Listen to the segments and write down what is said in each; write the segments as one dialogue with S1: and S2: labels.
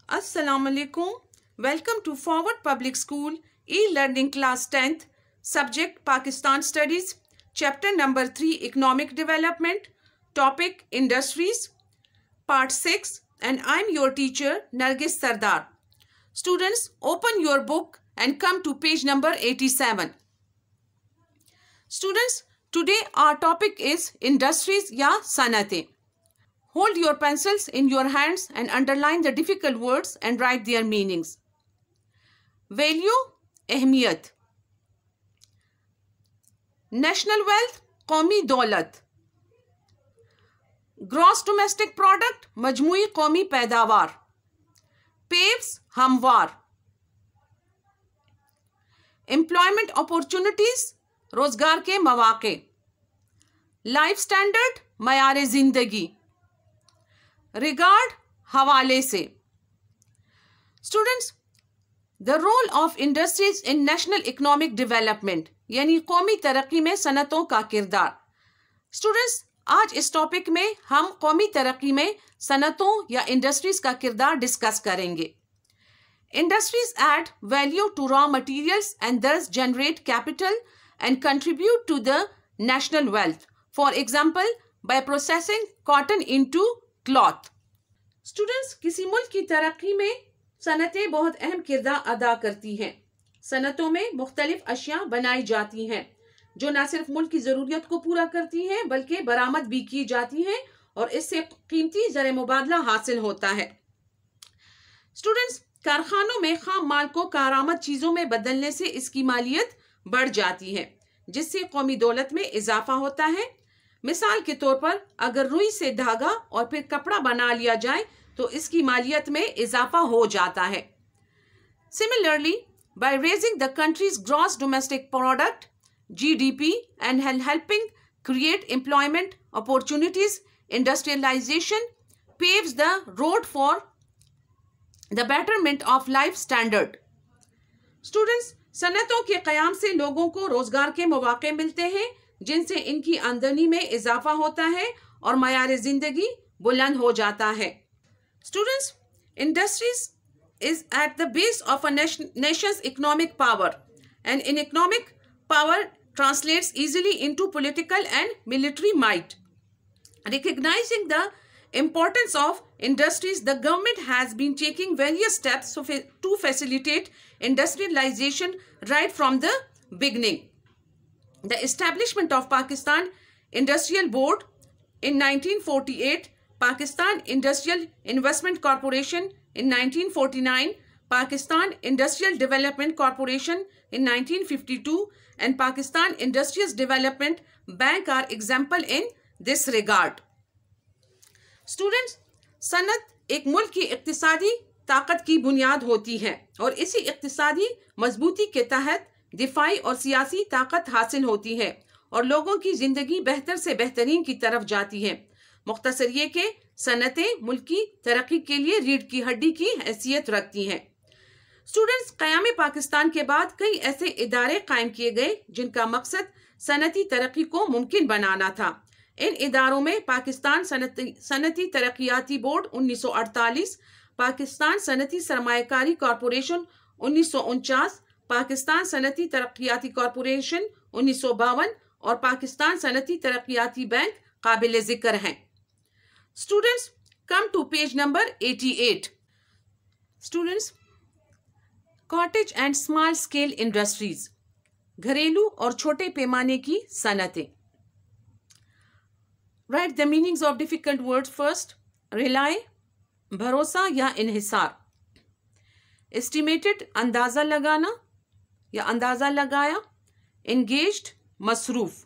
S1: Assalamu alaikum. Welcome to Forward Public School e-learning class 10th, subject Pakistan Studies, chapter number 3 Economic Development, topic Industries, part 6, and I'm your teacher Nargis Sardar. Students, open your book and come to page number 87. Students, today our topic is Industries ya Sanate. Hold your pencils in your hands and underline the difficult words and write their meanings. Value, अहमियत. National wealth, कौमी दौलत. Gross domestic product, मजमूई कौमी पैदावार. Paves, हमवार. Employment opportunities, रोजगार के मौके. Life standard, मयार जिंदगी. Regard, हवाले से. Students, the role of industries in national economic development यानी कौमी तरक्की में सनतों का किरदार. Students, आज इस टॉपिक में हम कौमी तरक्की में सनतों या इंडस्ट्रीज का किरदार डिस्कस करेंगे. Industries add value to raw materials and thus generate capital and contribute to the national wealth. For example, by processing cotton into cloth. Students, किसी मुल्क की तरक्की में सनतें बहुत अहम किरदार अदा करती हैं. सनतों में मुख्तलिफ अशिया बनाई जाती हैं जो न सिर्फ मुल्क की ज़रूरियत को पूरा करती हैं बल्कि बरामद भी की जाती हैं और इससे कीमती ज़र मुबादला हासिल होता है. स्टूडेंट्स, कारखानों में खाम माल को कारामद चीज़ों में बदलने से इसकी मालियत बढ़ जाती है जिससे कौमी दौलत में इजाफा होता है. मिसाल के तौर पर अगर रुई से धागा और फिर कपड़ा बना लिया जाए तो इसकी मालियत में इजाफा हो जाता है. Similarly, by raising the countries gross domestic product GDP and helping create employment opportunities, industrialization paves the road for the betterment of life standard. Students, सनतों के क़याम से लोगों को रोजगार के मौके मिलते हैं जिनसे इनकी आमदनी में इजाफा होता है और मयार जिंदगी बुलंद हो जाता है. Students, industries is at the base of a nation's economic power, and in economic power translates easily into political and military might. Recognizing the importance of industries, the government has been taking various steps to facilitate industrialization right from the beginning. The establishment of Pakistan Industrial Board in 1948, Pakistan Industrial Investment Corporation in 1949, Pakistan Industrial Development Corporation in 1952, and Pakistan Industries Development Bank are example in this regard. Students, सनत एक मुल्क की इक्तिसादी ताकत की बुनियाद होती है और इसी इक्तिसादी मजबूती के तहत दिफाई और सियासी ताकत हासिल होती है और लोगों की जिंदगी बेहतर से बेहतरीन की तरफ जाती है. मुख्तसर ये कि सनतें मुल्क की तरक्की के लिए रीढ़ की हड्डी की हैसियत रखती हैं. स्टूडेंट्स, क़याम पाकिस्तान के बाद कई ऐसे इदारे कायम किए गए जिनका मकसद सनती तरक्की को मुमकिन बनाना था. इन इदारों में पाकिस्तान सनती तरक्याती बोर्ड 1948, पाकिस्तान सनती सरमायाकारी कॉरपोरेशन 1949, पाकिस्तान सनती तरक्याती कॉरपोरेशन 1952 और पाकिस्तान सनती तरक्याती बैंक काबिल जिक्र हैं. Students, come to page number 88. Students, cottage and small scale industries, घरेलू और छोटे पैमाने की सनतें. Write the meanings of difficult words first. Rely, भरोसा या इन्हिसार. एस्टिमेटेड, अंदाजा लगाना या अंदाजा लगाया. एंगेज्ड, मसरूफ.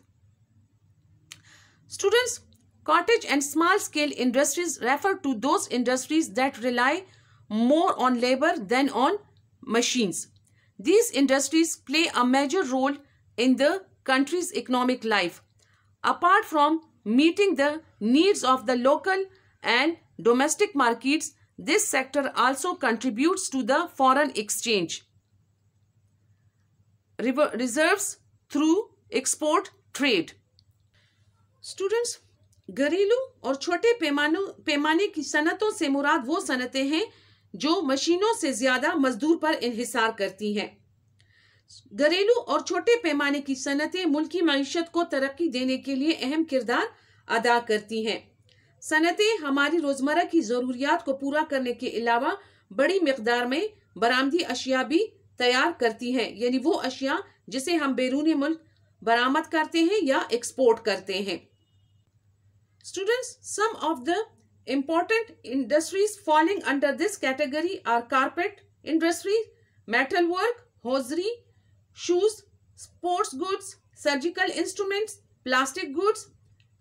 S1: Students, cottage and small scale industries refer to those industries that rely more on labor than on machines. These industries play a major role in the country's economic life. Apart from meeting the needs of the local and domestic markets, this sector also contributes to the foreign exchange reserves through export trade. Students, घरेलू और छोटे पैमाने की सनतों से मुराद वो सनतें हैं जो मशीनों से ज्यादा मजदूर पर इन्हिसार करती हैं। घरेलू और छोटे पैमाने की सनतें मुल्क की मईशत को तरक्की देने के लिए अहम किरदार अदा करती हैं। सनतें हमारी रोजमर्रा की जरूरियात को पूरा करने के अलावा बड़ी मिकदार में बरामदी अशिया भी तैयार करती हैं, यानी वो अशिया जिसे हम बैरूनी मुल्क बरामद करते हैं या एक्सपोर्ट करते हैं। Students, some of the important industries falling under this category are carpet industry, metal work, hosiery, shoes, sports goods, surgical instruments, plastic goods,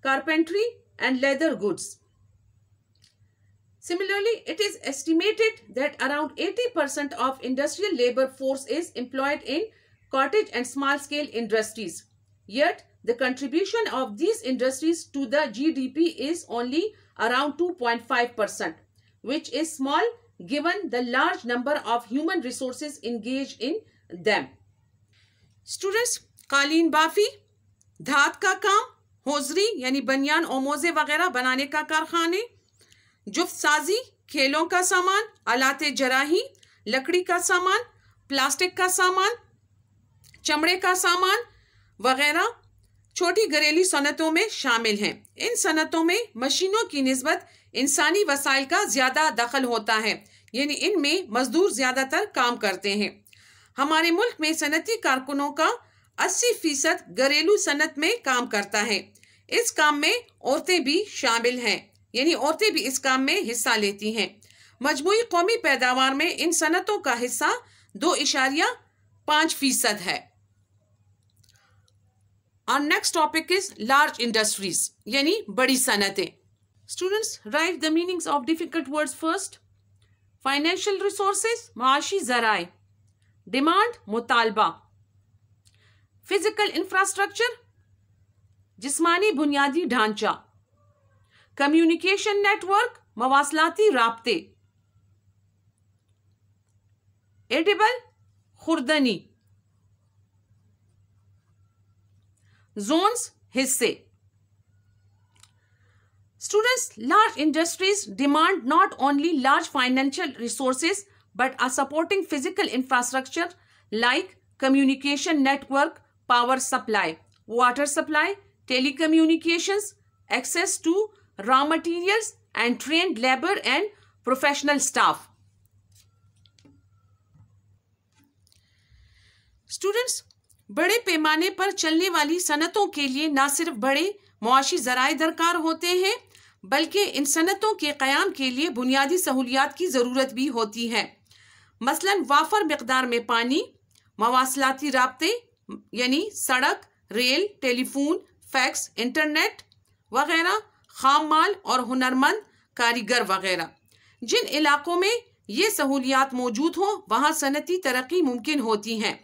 S1: carpentry and leather goods. Similarly, it is estimated that around 80% of industrial labor force is employed in cottage and small scale industries. Yet the contribution of these industries to the GDP is only around 2.5%, which is small given the large number of human resources engaged in them. Students, कालीन बाफी, धात का काम, hosiery यानी बनियान और मोजे वगैरह बनाने का कारखाने, जुफ्त साजी, खेलों का सामान, आलाते जराही, लकड़ी का सामान, प्लास्टिक का सामान, चमड़े का सामान वगैरह छोटी घरेलू सनतों में शामिल हैं। इन सनतों में मशीनों की निस्बत इंसानी वसाइल का ज्यादा दखल होता है, यानी इनमें मजदूर ज्यादातर काम करते हैं। हमारे मुल्क में सनती कारकुनों का 80% घरेलू सनत में काम करता है। इस काम में औरतें भी शामिल हैं, यानी औरतें भी इस काम में हिस्सा लेती हैं। मजमूई कौमी पैदावार में इन सनतों का हिस्सा 2.5% है। Our next topic is large industries, यानी बड़ी सनतें। Students, write the meanings of difficult words first. Financial resources, माशी ज़राए, demand, मुतालबा, physical infrastructure, जिस्मानी बुनियादी ढांचा, communication network, मवासलाती राब्ते, edible, खुर्दनी, zones, हिस्से। Students, large industries demand not only large financial resources but a supporting physical infrastructure like communication network, power supply, water supply, telecommunications, access to raw materials and trained labor and professional staff. Students, बड़े पैमाने पर चलने वाली सनतों के लिए न सिर्फ बड़े मुआशी ज़राए दरकार होते हैं, बल्कि इन सनतों के क़याम के लिए बुनियादी सहूलियात की ज़रूरत भी होती है। मसलन वाफर मिक़दार में पानी, मवासलाती राब्ते यानी सड़क, रेल, टेलीफोन, फैक्स, इंटरनेट वगैरह, खाम माल और हुनरमंद कारीगर वगैरह। जिन इलाकों में ये सहूलियात मौजूद हों वहाँ सनती तरक्की मुमकिन होती हैं।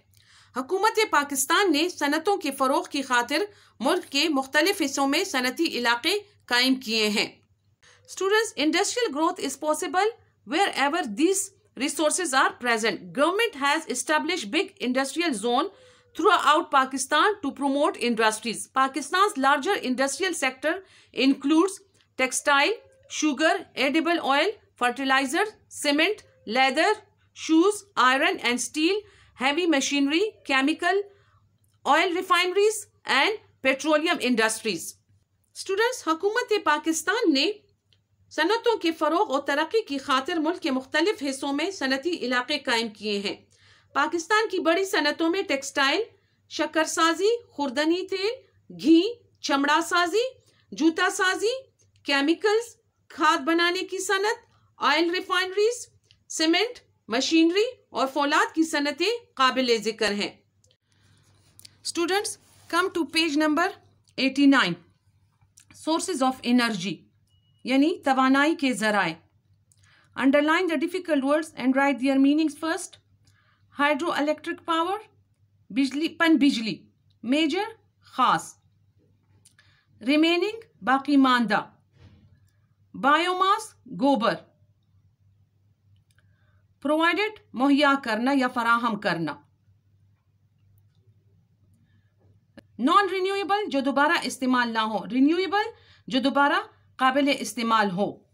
S1: हुकूमत पाकिस्तान ने सनतों के फ़रोग़ की खातिर मुल्क के मुख्तलिफ हिस्सों में सनती इलाके कायम किए हैं। Students, industrial growth is possible wherever this resources are present. Government has established big industrial zone throughout Pakistan to promote industries. Pakistan's larger industrial sector includes textile, sugar, edible oil, fertilizer, cement, leather, shoes, iron and steel, heavy machinery, chemical, oil refineries and petroleum industries. Students, हुकूमत पाकिस्तान ने सनतों के फ़रोग़ और तरक्की की खातिर मुल्क के मुख्तलिफ हिस्सों में सनती इलाके कायम किए हैं। पाकिस्तान की बड़ी सनतों में टेक्सटाइल, शक्कर साजी, खुर्दनी तेल, घी, चमड़ा साजी, जूता साजी, केमिकल्स, खाद बनाने की सनत, ऑयल रिफाइनरीज, सीमेंट, मशीनरी और फौलाद की सनतें काबिल ज़िक्र हैं। Students, come to page number 89। Sources of energy यानी तवानाई के ज़राए। Underline the difficult words and write their meanings first. Hydro electric power, बिजली, पन बिजली, मेजर, खास, रिमेनिंग, बाकी मानदा, बायोमास, गोबर, प्रोवाइडेड, मुहैया करना या फराहम करना, नॉन रिन्यूएबल, जो दोबारा इस्तेमाल ना हो, रिन्यूएबल, जो दोबारा काबिल इस्तेमाल हो।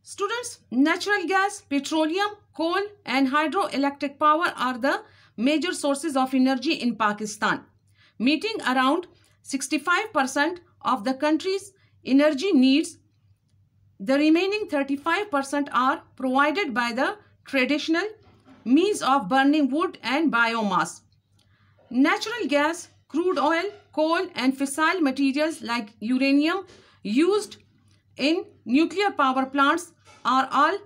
S1: Students, natural gas, petroleum, coal and hydroelectric power are the major sources of energy in Pakistan, meeting around 65% of the country's energy needs. The remaining 35% are provided by the traditional means of burning wood and biomass. Natural gas, crude oil, coal and fissile materials like uranium used in nuclear power plants are all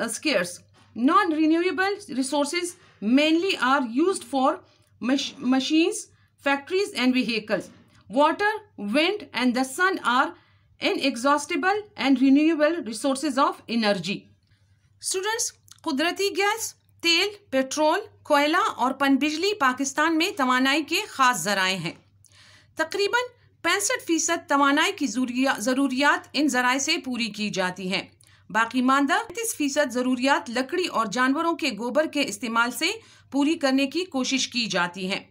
S1: scarce. Non-renewable resources mainly are used for machines, factories and vehicles. Water, wind and the sun are inexhaustible and renewable resources of energy. Students, कुदरती gas, तेल, petrol, कोयला और पनबिजली पाकिस्तान में तवानाई के खास ज़राए हैं। तकरीबन 65% तवानाई की ज़रूरियात इन ज़राए से पूरी की जाती हैं। बाकी मानदा 30% ज़रूरियात लकड़ी और जानवरों के गोबर के इस्तेमाल से पूरी करने की कोशिश की जाती हैं।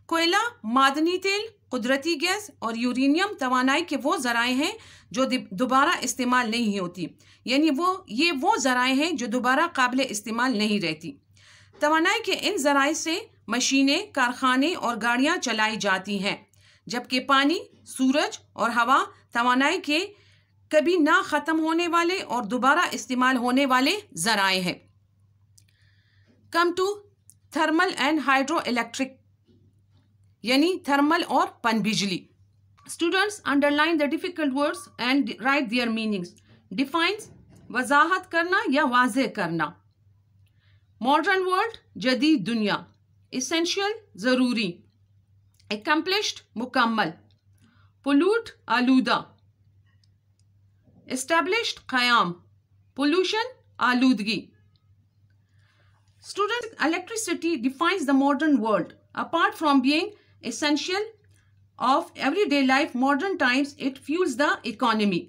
S1: कोयला, मादनी तेल, कुदरती गैस और यूरेनियम तवानाई के वो ज़राए हैं जो दोबारा इस्तेमाल नहीं होती, यानी ये वो ज़राए हैं जो दोबारा काबिल इस्तेमाल नहीं रहती। तवानाई के इन ज़राए से मशीनें, कारखाने और गाड़ियाँ चलाई जाती हैं, जबकि पानी, सूरज और हवा तवानाई के कभी ना ख़त्म होने वाले और दोबारा इस्तेमाल होने वाले ज़राए हैं। Come to thermal and hydro electric, यानी थर्मल और पनबिजली। Students, underline the difficult words and write their meanings. Defines, वजाहत करना या वाज़े करना। Modern world, जदीद दुनिया। Essential, ज़रूरी। Accomplished, मुकम्मल। Pollute, आलूदा। Established, क़याम। Pollution, आलूदगी। Students, electricity defines the modern world. Apart from being essential of everyday life, modern times it fuels the economy.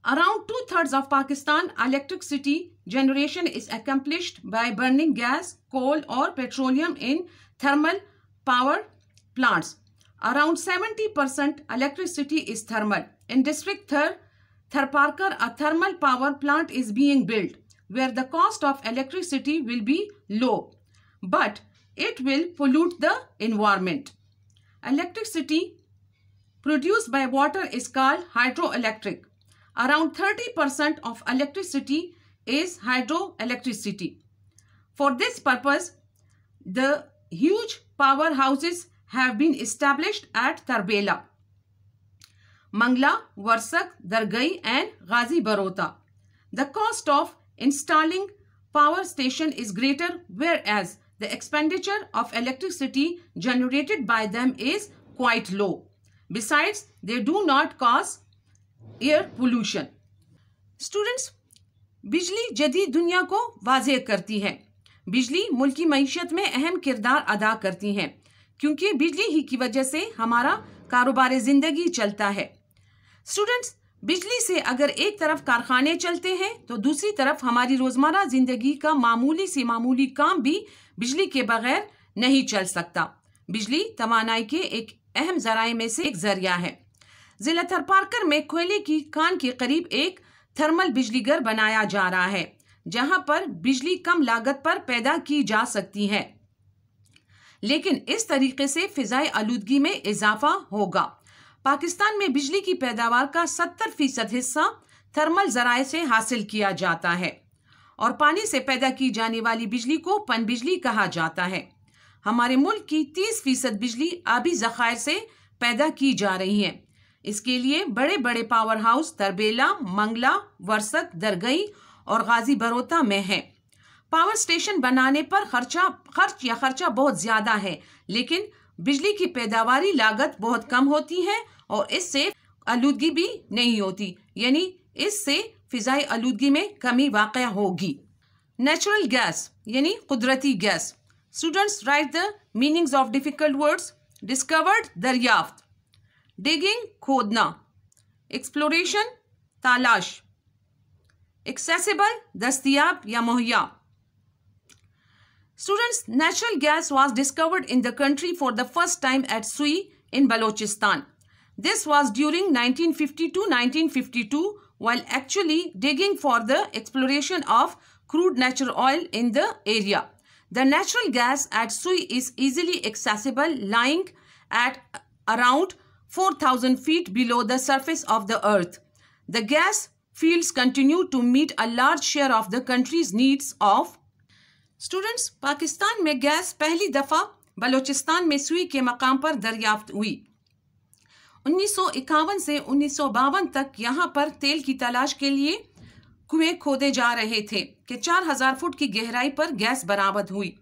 S1: Around 2/3 of Pakistan electricity generation is accomplished by burning gas, coal or petroleum in thermal power plants. Around 70% electricity is thermal. In district Tharparkar, a thermal power plant is being built where the cost of electricity will be low, but it will pollute the environment. Electricity produced by water is called hydroelectric. Around 30% of electricity is hydroelectricity. For this purpose, the huge powerhouses have been established at Tarbela, Mangla, Warsak, Dargai and Ghazi Barota. The cost of installing power station is greater, whereas the expenditure of electricity generated by them is quite low. Besides, they do not cause air pollution. Students, बिजली जदीद दुनिया को वाज़ेह करती है। बिजली मुल्क की मईशत में अहम किरदार अदा करती है, क्योंकि बिजली ही की वजह से हमारा कारोबार ज़िंदगी चलता है। स्टूडेंट्स, बिजली से अगर एक तरफ कारखाने चलते हैं तो दूसरी तरफ हमारी रोज़मर्रा ज़िंदगी का मामूली से मामूली काम भी बिजली के बगैर नहीं चल सकता। बिजली तवानाई के एक अहम ज़राए में से एक ज़रिया है। ज़िला थरपारकर में कोयले की खान के करीब एक थर्मल बिजलीघर बनाया जा रहा है, जहां पर बिजली कम लागत पर पैदा की जा सकती है, लेकिन इस तरीके से फ़िज़ाई आलूदगी में इजाफा होगा। पाकिस्तान में बिजली की पैदावार का 70% हिस्सा थर्मल ज़राए से हासिल किया जाता है और पानी से पैदा की जाने वाली बिजली को पनबिजली कहा जाता है। हमारे मुल्क की 30% बिजली आबी ज़खायर से पैदा की जा रही है। इसके लिए बड़े बड़े पावर हाउस तरबेला, मंगला, वर्सक, दरगई और गाजी बरोता में है। पावर स्टेशन बनाने पर खर्चा बहुत ज़्यादा है, लेकिन बिजली की पैदावारी लागत बहुत कम होती है और इससे आलूदगी भी नहीं होती, यानी इससे फ़िज़ाई आलूदगी में कमी वाक़ होगी। नेचुरल गैस यानी कुदरती gas. Students, write the meanings of difficult words. Discovered, दरियाफ्त। डिगिंग, खोदना। एक्सप्लोरेशन, तलाश। एक्सेसिबल, दस्तयाब या मुहैया। Students, natural gas was discovered in the country for the first time at Sui in Balochistan. This was during 1950 to 1952 while actually digging for the exploration of crude natural oil in the area. The natural gas at Sui is easily accessible, lying at around 4,000 feet below the surface of the earth. The gas fields continue to meet a large share of the country's needs of. Students, Pakistan में gas पहली दफ़ा बलोचिस्तान में सुई के मकाम पर दरियाफ्त हुई। 1951 से 1952 तक यहाँ पर तेल की तलाश के लिए कुएं खोदे जा रहे थे कि 4000 फुट की गहराई पर गैस बरामद हुई।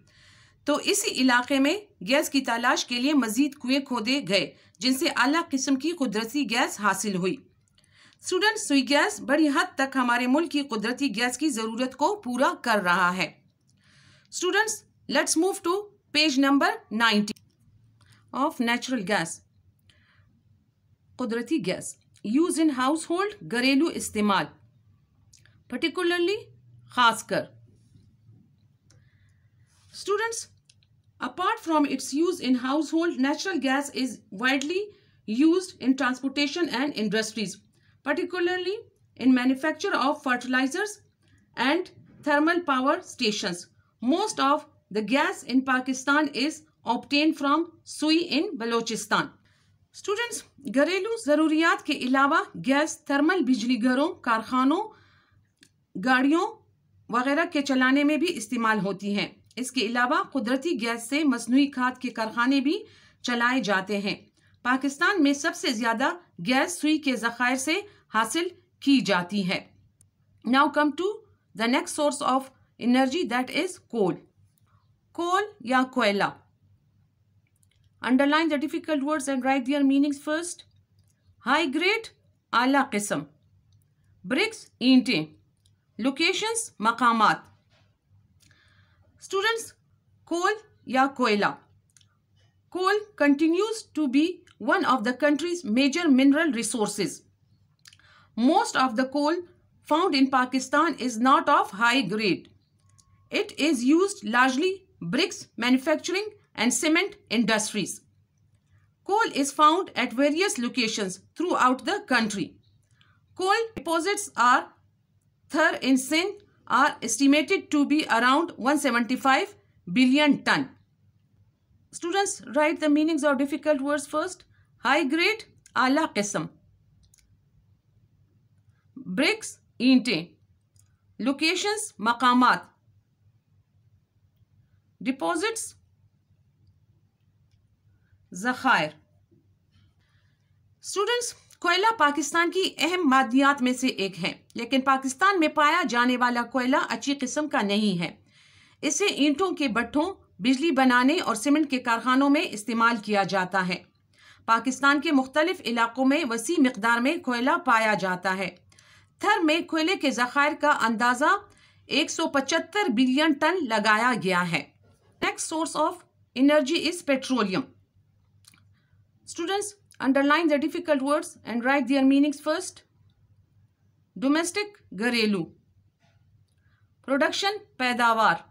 S1: तो इसी इलाके में गैस की तलाश के लिए मजीद कुएं खोदे गए, जिनसे आला किस्म की कुदरती गैस हासिल हुई। स्टूडेंट, सुई गैस बड़ी हद तक हमारे मुल्क की कुदरती गैस की ज़रूरत को पूरा कर रहा है। Students, let's move to page number 90 of natural gas. कुदरती गैस यूज इन हाउस होल्ड, घरेलू इस्तेमाल, पर्टिकुलरली खासकर। Students, apart from its use in household, natural gas is widely used in transportation and industries, particularly in manufacture of fertilizers and thermal power stations. Most of the gas in Pakistan is obtained from Sui in Balochistan. Students, घरेलू ज़रूरियात के अलावा gas thermal बिजली घरों, कारखानों, गाड़ियों वगैरह के चलाने में भी इस्तेमाल होती हैं। इसके अलावा कुदरती गैस से मसनूई खाद के कारखाने भी चलाए जाते हैं। पाकिस्तान में सबसे ज़्यादा गैस सुई के ज़खायर से हासिल की जाती है। Now come to the next source of energy, that is coal. Coal या कोयला। Underline the difficult words and write their meanings first. High grade, आला किस्म। ब्रिक्स, ईंटें। लोकेशंस, मकामात। Students, coal या कोयला। Coal continues to be one of the country's major mineral resources. Most of the coal found in Pakistan is not of high grade. It is used largely bricks manufacturing and cement industries. Coal is found at various locations throughout the country. Coal deposits are there in Sindh are estimated to be around 175 billion ton. Students, write the meanings of difficult words first. High grade, आला किस्म। Bricks, ईंटें। Locations, मकामात। Deposits, ज़खायर। Students, कोयला पाकिस्तान की अहम मादियात में से एक है, लेकिन पाकिस्तान में पाया जाने वाला कोयला अच्छी किस्म का नहीं है। इसे ईंटों के भट्ठों, बिजली बनाने और सीमेंट के कारखानों में इस्तेमाल किया जाता है। पाकिस्तान के मुख्तलिफ इलाकों में वसी मिकदार में कोयला पाया जाता है। थर में कोयले के ज़खायर का अंदाज़ा 175 बिलियन टन लगाया गया है। Next source of energy is petroleum. Students, underline the difficult words and write their meanings first. Domestic, घरेलू। Production, पैदावार।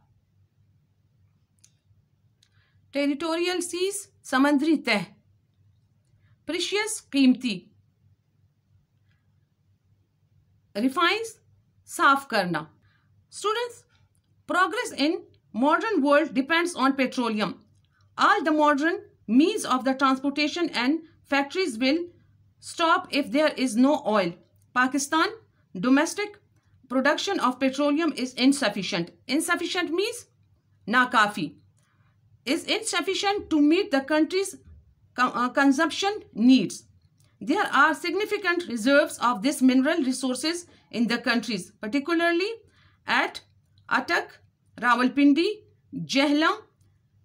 S1: Territorial seas, समंदरी तह। Precious, कीमती। Refines, साफ करना। Students, progress in modern world depends on petroleum. All the modern means of the transportation and factories will stop if there is no oil. Pakistan domestic production of petroleum is insufficient. Insufficient means नाकाफी. Is insufficient to meet the country's consumption needs. There are significant reserves of this mineral resources in the countries, particularly at Attock, Rawalpindi, Jhelum,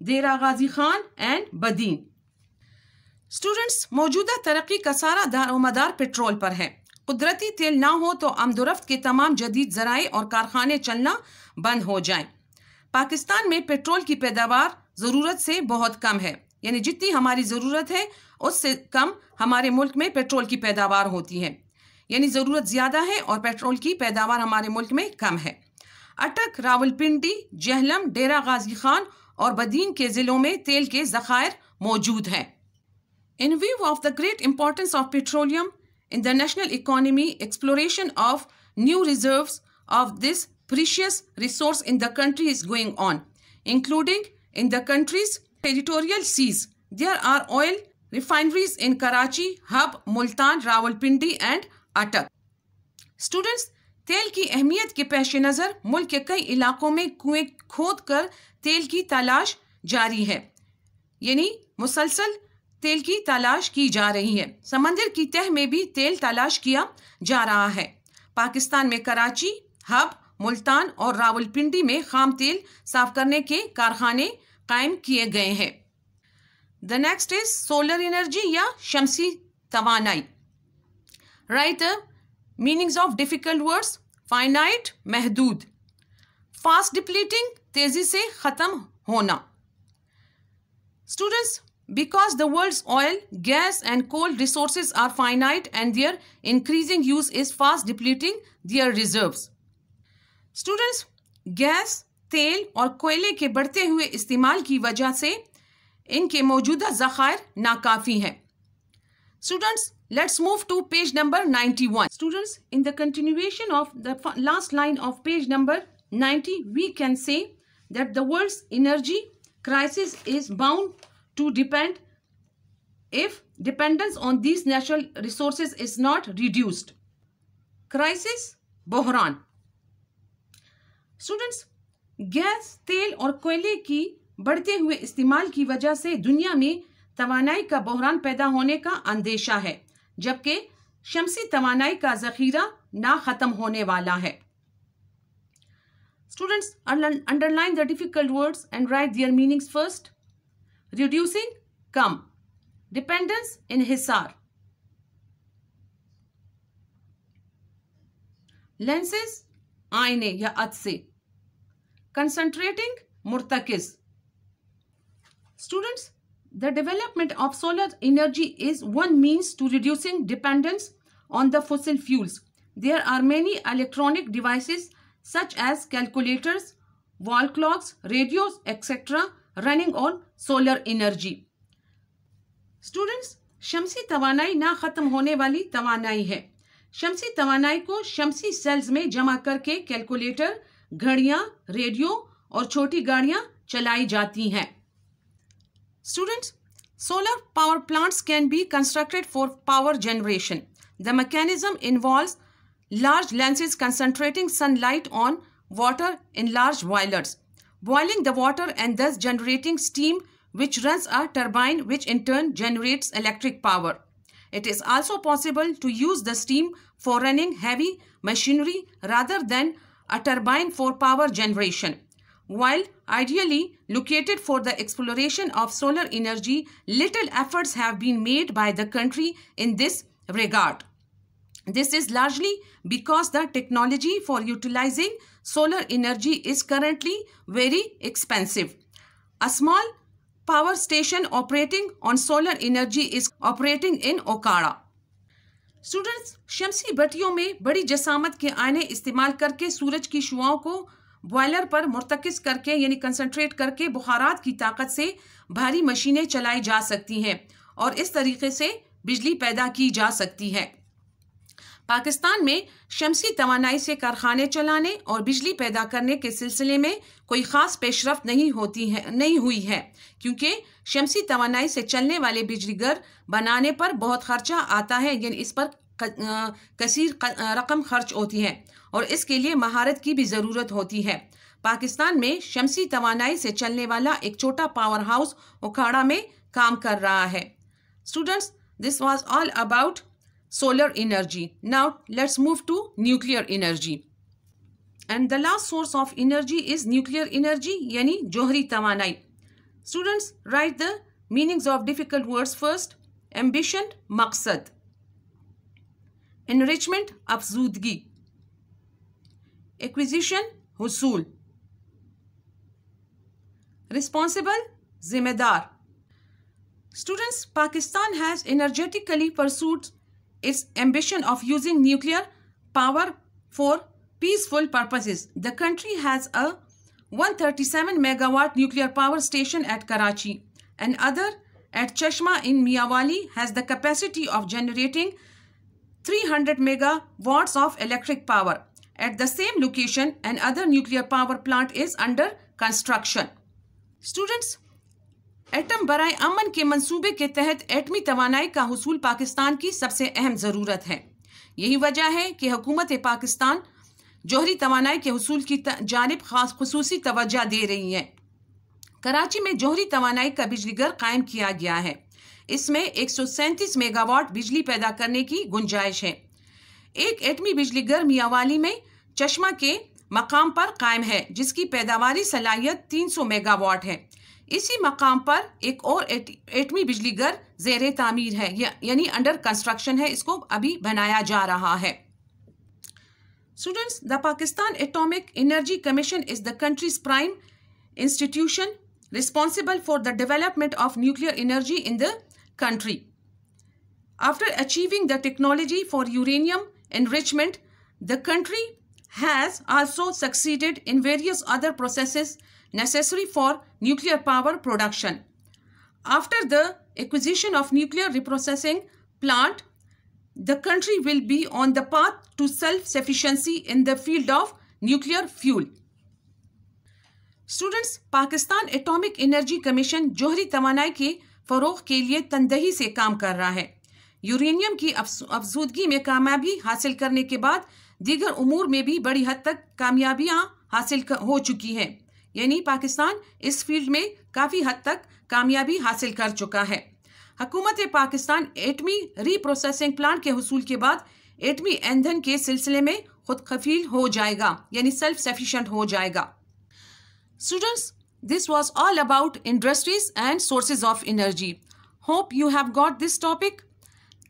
S1: Dera Ghazi Khan and Badin. Students, मौजूदा तरक्की का सारा दारोमदार petrol पर है। कुदरती तेल ना हो तो आमदोरफ्त के तमाम जदीद ज़राए और कारखाने चलना बंद हो जाएं। पाकिस्तान में पेट्रोल की पैदावार ज़रूरत से बहुत कम है, यानी जितनी हमारी ज़रूरत है उससे कम हमारे मुल्क में पेट्रोल की पैदावार होती है, यानी ज़रूरत ज़्यादा है और पेट्रोल की पैदावार हमारे मुल्क में कम है। अटक, रावलपिंडी, जहलम, डेरा गाजी खान और बदीन के ज़िलों में तेल के ज़खायर मौजूद हैं। In view of the great importance of petroleum in the national economy, exploration of new reserves of this precious resource in the country is going on, including in the country's territorial seas. There are oil refineries in Karachi, Hub, Multan, Rawalpindi and Attock. Students, तेल की अहमियत के पेश नज़र मुल्क के कई इलाकों में कुएं खोद कर तेल की तलाश जारी है, यानी मुसलसल तेल की तलाश की जा रही है। समंदर की तह में भी तेल तलाश किया जा रहा है। पाकिस्तान में कराची, हब, मुल्तान और रावलपिंडी में खाम तेल साफ करने के कारखाने कायम किए गए हैं। The next is solar energy या शमसी तवानाई। Write the meanings of difficult words. Finite, महदूद। फास्ट डिप्लीटिंग, तेजी से खत्म होना। Students, because the world's oil, gas and coal resources are finite and their increasing use is fast depleting their reserves. Students, gas, तेल और कोयले के बढ़ते हुए इस्तेमाल की वजह से इनके मौजूदा ज़खायर नाकाफ़ी हैं। Students, let's move to page number 91. Students, in the continuation of the last line of page number 90, we can say that the world's energy crisis is bound to depend if dependence on these natural resources is not reduced. Crisis, बहरान। Students, gas, तेल और कोयले की बढ़ते हुए इस्तेमाल की वजह से दुनिया में तवानाई का बहरान पैदा होने का अंदेशा है, जबकि शमसी तवानाई का जखीरा ना खत्म होने वाला है। Students, underline the difficult words and write their meanings first. Reducing, come. Dependence, इन्हिसार। Lenses, आईने या अदसे। Concentrating, मुर्तकिज। Students, the development of solar energy is one means to reducing dependence on the fossil fuels. There are many electronic devices such as calculators, wall clocks, radios, etc. running on solar energy. Students, शमसी तवानाई ना खत्म होने वाली तवानाई है। शमसी तवानाई को शमसी sales में जमा करके calculator, घड़ियां, रेडियो और छोटी गाड़ियां चलाई जाती हैं। Students, solar power plants can be constructed for power generation. The mechanism involves large lenses concentrating sunlight on water in large boilers, boiling the water and thus generating steam which runs a turbine which in turn generates electric power. It is also possible to use the steam for running heavy machinery rather than a turbine for power generation. While ideally located for the exploration of solar energy, little efforts have been made by the country in this regard. This is largely because the technology for utilizing solar energy is currently very expensive. A small power station operating on solar energy is operating in Okara. Students, शमसी भट्टियों में बड़ी जसामत के आईने इस्तेमाल करके सूरज की शुआओं को boiler पर मुर्तकिज करके यानी कंसंट्रेट करके बुखारात की ताकत से भारी मशीनें चलाई जा सकती हैं और इस तरीके से बिजली पैदा की जा सकती है। पाकिस्तान में शमसी तवानाई से कारखाने चलाने और बिजली पैदा करने के सिलसिले में कोई ख़ास पेशरफ्त नहीं हुई है क्योंकि शमसी तवानाई से चलने वाले बिजली घर बनाने पर बहुत खर्चा आता है, यानी इस पर कसीर रकम खर्च होती है और इसके लिए महारत की भी ज़रूरत होती है। पाकिस्तान में शमसी तवानाई से चलने वाला एक छोटा पावर हाउस उखाड़ा में काम कर रहा है। Students, this was all about solar energy. Now let's move to nuclear energy. And the last source of energy is nuclear energy, yani johri tawanai. Students, write the meanings of difficult words first. Ambition, maqsad. Enrichment, afzudgi. Acquisition, husul. Responsible, zimmedar. Students, Pakistan has energetically pursued its ambition of using nuclear power for peaceful purposes. The country has a 137 megawatt nuclear power station at Karachi. Another at Chashma in Miyawali has the capacity of generating 300 megawatts of electric power. At the same location, another nuclear power plant is under construction. Students, atom बराए अमन के मंसूबे के तहत एटमी तवानाई का हुसूल पाकिस्तान की सबसे अहम ज़रूरत है। यही वजह है कि हुकूमत पाकिस्तान जोहरी तवानाई के हुसूल की जानिब खास खुसूसी तवज्जो दे रही है। कराची में जोहरी तवानाई का बिजली घर कायम किया गया है। इसमें 137 मेगावाट बिजली पैदा करने की गुंजाइश है। एक एटमी बिजली घर मियांवाली में चश्मा के मकाम पर कायम है, जिसकी पैदावारी सलाहियत 300 मेगावाट है। इसी मकाम पर एक और एटमी बिजली घर ज़ेरे तामीर है, यानी अंडर कंस्ट्रक्शन है। इसको अभी बनाया जा रहा है। Students, the Pakistan atomic energy commission is the countries prime institution responsible for the development of nuclear energy in the country. After achieving the technology for uranium enrichment, the country has also succeeded in various other processes necessary for nuclear power production. After the acquisition of nuclear reprocessing plant, the country will be on the path to self-sufficiency in the field of nuclear fuel. Students, Pakistan atomic energy commission जोहरी तवानाई के फ़रोग़ के लिए तनदही से काम कर रहा है। यूरेनियम की अफजूदगी में कामयाबी हासिल करने के बाद दीगर उमूर में भी बड़ी हद तक कामयाबियाँ हासिल हो चुकी हैं, यानी पाकिस्तान इस फील्ड में काफ़ी हद तक कामयाबी हासिल कर चुका है। हुकूमत पाकिस्तान एटमी रीप्रोसेसिंग प्लांट के हुसूल के बाद एटमी ईंधन के सिलसिले में खुद कफील हो जाएगा, यानी सेल्फ सफिशिएंट हो जाएगा। Students, this was all about industries and sources of energy. Hope you have got this topic.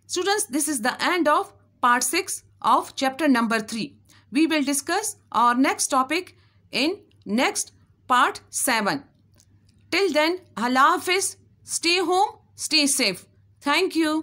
S1: Students, this is the end of part 6 of chapter number 3. We will discuss our next topic in next part 7. Till then, Allah Hafiz, stay home, stay safe. Thank you.